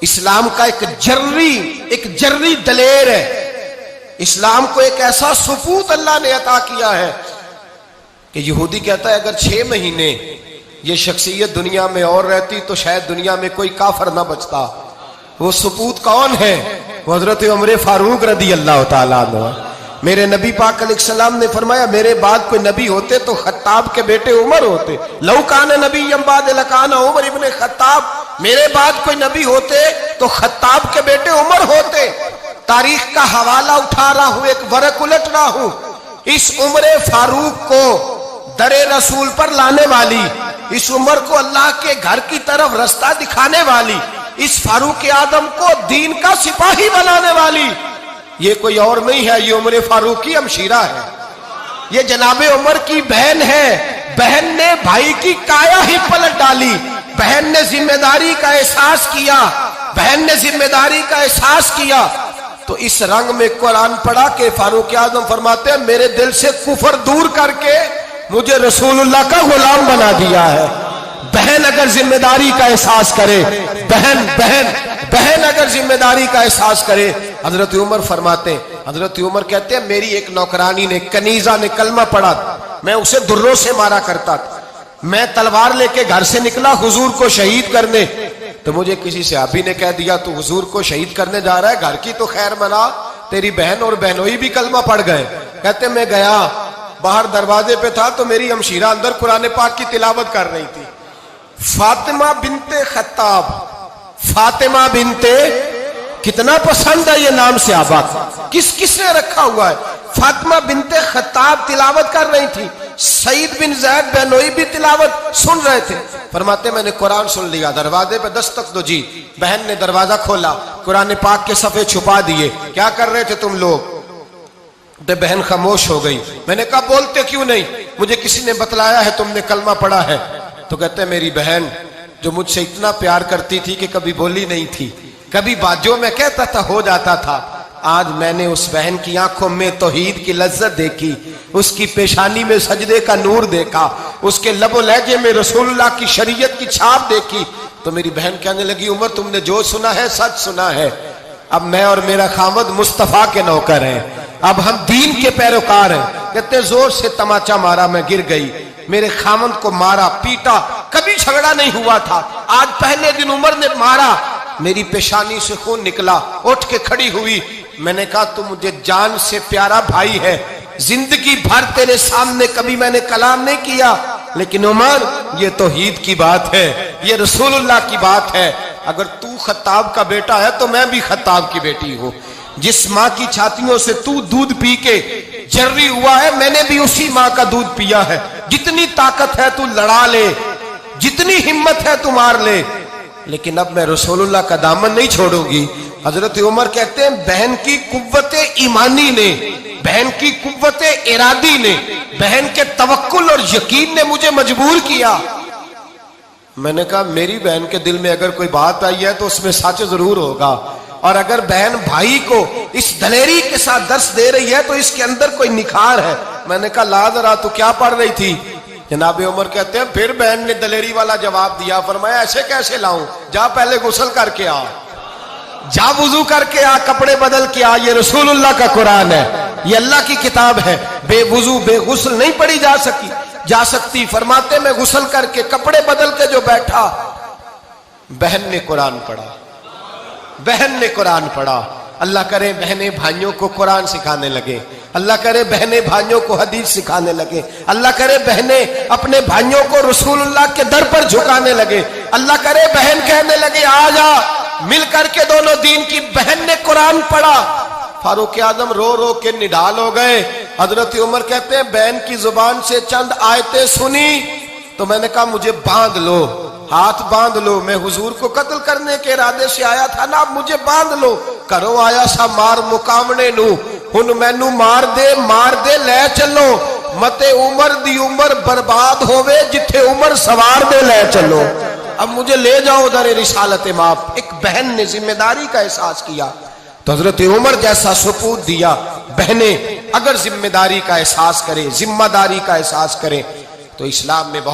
इस्लाम का एक जर्री दलेर है। इस्लाम को एक ऐसा सुपूत अल्लाह ने अता किया है कि यहूदी कहता है अगर 6 महीने ये शख्सियत दुनिया में और रहती तो शायद दुनिया में कोई काफर ना बचता। वो सुपूत कौन है? वो हजरत उमर फारूक रदी अल्लाह ताला अन्हु। मेरे नबी पाक अलैहिस्सलाम ने फरमाया मेरे बाद कोई नबी होते तो खत्ताब के बेटे उमर होते। लौ कान नबी बाद लकान उमर इब्ने खत्ताब। मेरे बाद कोई नबी होते तो खत्ताब के बेटे उमर होते। तारीख का हवाला उठा रहा हूं, एक वरक उलट रहा हूं। इस उमर फारूक को दरे रसूल पर लाने वाली, इस उमर को अल्लाह के घर की तरफ रास्ता दिखाने वाली, इस फारूक आदम को दीन का सिपाही बनाने वाली, ये कोई और नहीं है, ये उमर फारूक की हमशीरा है। ये जनाबे उमर की बहन है। बहन ने भाई की काया ही पलट डाली। बहन ने जिम्मेदारी का एहसास किया। बहन ने जिम्मेदारी का एहसास किया तो इस रंग में कुरान पढ़ा के फारूक आजम फरमाते हैं मेरे दिल से कुफर दूर करके मुझे रसूलुल्लाह का गुलाम बना दिया है। बहन अगर जिम्मेदारी का एहसास करे, बहन अगर जिम्मेदारी का एहसास करे। हजरत उमर फरमाते हैं, हजरत उमर कहते हैं मेरी एक नौकरानी ने, कनीजा ने कलमा पढ़ा, मैं उसे दुर्रों से मारा करता था। मैं तलवार लेके घर से निकला हुजूर को शहीद करने, तो मुझे किसी सहाबी ने कह दिया तू हुजूर को शहीद करने जा रहा है, घर की तो खैर मना, तेरी बहन और बहनोई भी कलमा पढ़ गए। कहते मैं गया, बाहर दरवाजे पे था तो मेरी हमशीरा अंदर कुरान पाक की तिलावत कर रही थी। फातिमा बिनते खत्ताब, फातिमा बिनते, कितना पसंद है ये नाम सहाबा, किसने रखा हुआ है। फातिमा बिनते खत्ताब तिलावत कर रही थी। सईद बिन ज़ैद बहनोई भी तिलावत सुन रहे थे। फरमाते मैंने कुरान सुन लिया, दरवाजे पे दस्तक दो जी। बहन ने दरवाजा खोला, कुरान पाक के सफ़े छुपा दिए। क्या कर रहे थे तुम लोग? तो बहन खामोश हो गई। मैंने कहा बोलते क्यों नहीं? मुझे किसी ने बतलाया है तुमने कलमा पढ़ा है। तो कहते मेरी बहन जो मुझसे इतना प्यार करती थी कि कभी बोली नहीं थी, कभी बाजों में कहता था हो जाता था, आज मैंने उस बहन की आंखों में तौहीद की लज्जत देखी, उसकी पेशानी में सजदे का नूर देखा, उसके लबो लहजे में रसूलुल्लाह की शरीयत की छाप देखी। तो मेरी बहन कहने लगी उमर तुमने जो सुना है सच सुना है। अब मैं और मेरा खामद मुस्तफा के नौकर हैं, अब हम दीन के पैरोकार हैं। कहते जोर से तमाचा मारा, मैं गिर गई, मेरे खामद को मारा पीटा, कभी झगड़ा नहीं हुआ था, आज पहले दिन उमर ने मारा, मेरी पेशानी से खून निकला, उठ के खड़ी हुई। मैंने कहा तू मुझे जान से प्यारा भाई है, जिंदगी भर तेरे सामने कभी मैंने कलाम नहीं किया, लेकिन उमर ये तौहीद की बात है, ये रसूलुल्लाह की बात है। अगर तू खत्ताब का बेटा है तो मैं भी खत्ताब की बेटी हूं। जिस माँ की छातियों से तू दूध पी के जर्री हुआ है, मैंने भी उसी माँ का दूध पिया है। जितनी ताकत है तू लड़ा ले, जितनी हिम्मत है तू मार ले, लेकिन अब मैं रसूलुल्लाह का दामन नहीं छोड़ूंगी। हजरत उमर कहते हैं बहन की कुव्वते ईमानी ने, बहन की कुव्वते इरादी ने, बहन के तवक्कुल और यकीन ने मुझे मजबूर किया। मैंने कहा मेरी बहन के दिल में अगर कोई बात आई है तो उसमें सच जरूर होगा, और अगर बहन भाई को इस दलेरी के साथ दर्श दे रही है तो इसके अंदर कोई निखार है। मैंने कहा ला जरा तू क्या पढ़ रही थी? जनाबे उमर कहते हैं फिर बहन ने दलेरी वाला जवाब दिया। फरमाया ऐसे कैसे लाऊं? जा पहले गुस्ल करके आ, जा वुजू करके आ, कपड़े बदल के आ, ये रसूलुल्लाह का कुरान है, ये अल्लाह की किताब है। बेवुजू बेगुस्ल नहीं पढ़ी जा सकती। फरमाते मैं गुस्ल करके कपड़े बदल के जो बैठा, बहन ने कुरान पढ़ा, बहन ने कुरान पढ़ा। अल्लाह करे बहनें भाइयों को कुरान सिखाने लगे, अल्लाह करे बहनें भाइयों को हदीस सिखाने लगे, अल्लाह करे बहनें अपने भाइयों को रसूलुल्लाह के दर पर झुकाने लगे, अल्लाह करे बहन कहने लगे आ जा मिल करके दोनों दीन की। बहन ने कुरान पढ़ा, फारूक आजम रो रो के निढाल हो गए। हजरत उमर कहते हैं बहन की जुबान से चंद आयतें सुनी तो मैंने कहा मुझे बांध लो, हाथ बांध लो, मैं हुजूर को कत्ल करने के इरादे से आया था ना, मुझे बांध लो। करो आया सा मार मुकामने नू, हुन मैनू मार दे ले चलो, मते उमर दी उमर बर्बाद होवे, जिथे उमर सवार दे ले चलो। अब मुझे ले जाओ दर रिसालत माप। एक बहन ने जिम्मेदारी का एहसास किया तो हजरत उमर जैसा सुपूत दिया। बहनें अगर जिम्मेदारी का एहसास करें, जिम्मेदारी का एहसास करें तो इस्लाम में बहुत